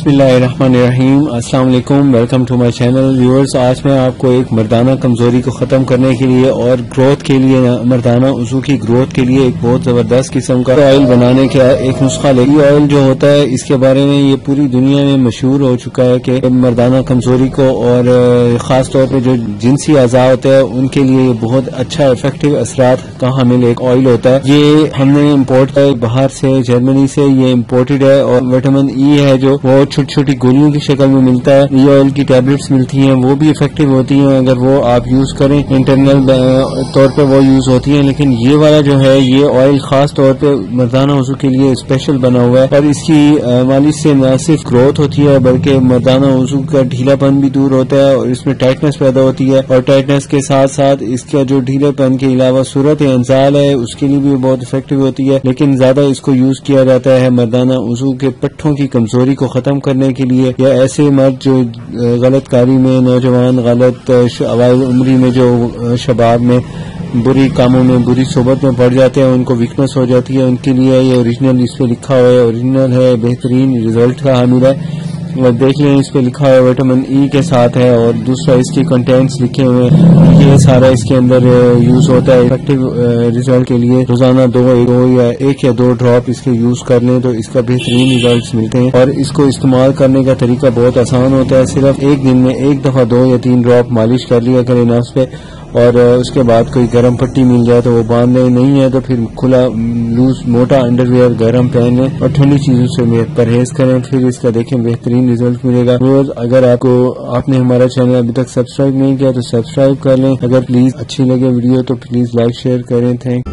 बिस्मिल्लाहिर्रहमानिर्रहीम। अस्सलाम वालेकुम, welcome to my channel viewers. आज मैं आपको एक मर्दाना कमजोरी को ख़त्म करने के लिए और ग्रोथ के लिए, मर्दाना उज़ू की ग्रोथ के लिए एक बहुत ज़बरदस्त किस्म का ऑयल बनाने का एक नुस्खा लेगी। ऑयल जो होता है इसके बारे में ये पूरी दुनिया में मशहूर हो चुका है कि मर्दाना कमजोरी को और ख़ास तौर पर जो जिनसी अज़ा होते हैं उनके लिए ये बहुत अच्छा इफेक्टिव असरात का हामिल एक ऑयल होता है। ये हमने इम्पोर्ट किया बाहर से, जर्मनी से ये इम्पोर्टेड है और विटामिन ई है जो वो छोटी छोटी गोलियों की शक्ल में मिलता है। ये ऑयल की टैबलेट्स मिलती हैं, वो भी इफेक्टिव होती हैं अगर वो आप यूज करें, इंटरनल तौर पे वो यूज होती हैं। लेकिन ये वाला जो है ये ऑयल खास तौर पे मर्दाना वज़ू के लिए स्पेशल बना हुआ है और इसकी मालिश से न सिर्फ ग्रोथ होती है बल्कि मर्दाना वज़ू का ढीलापन भी दूर होता है और इसमें टाइटनेस पैदा होती है। और टाइटनेस के साथ साथ इसका जो ढीलेपन के अलावा सूरत इंजाल है उसके लिए भी बहुत इफेक्टिव होती है। लेकिन ज्यादा इसको यूज किया जाता है मर्दाना वज़ू के पट्ठों की कमजोरी को खत्म करने के लिए, या ऐसे मर्द जो गलत कारी में, नौजवान गलत अवाइल उम्री में जो शबाब में बुरी कामों में, बुरी सोबत में पड़ जाते हैं, उनको वीकनेस हो जाती है, उनके लिए ये ओरिजिनल इस पे लिखा हुआ है, ओरिजिनल है, बेहतरीन रिजल्ट का हामिल है। और देख लें इस पे लिखा है विटामिन ई के साथ है और दूसरा इसके कंटेंट्स लिखे हुए हैं। ये सारा इसके अंदर यूज होता है इफेक्टिव रिजल्ट के लिए। रोजाना दो या दो ड्रॉप इसके यूज कर लें तो इसका बेहतरीन रिजल्ट्स मिलते हैं। और इसको इस्तेमाल करने का तरीका बहुत आसान होता है। सिर्फ एक दिन में एक दफा 2 या 3 ड्रॉप मालिश कर लिया करें नफ्स पे और उसके बाद कोई गर्म पट्टी मिल जाए तो वो बांध लें, नहीं है तो फिर खुला लूज मोटा अंडरवेयर गर्म पहन लें और ठंडी चीजों से परहेज करें। फिर इसका देखें बेहतरीन रिजल्ट मिलेगा। रोज अगर आपने हमारा चैनल अभी तक सब्सक्राइब नहीं किया तो सब्सक्राइब कर लें। अगर प्लीज अच्छी लगे वीडियो तो प्लीज लाइक शेयर करें। थैंक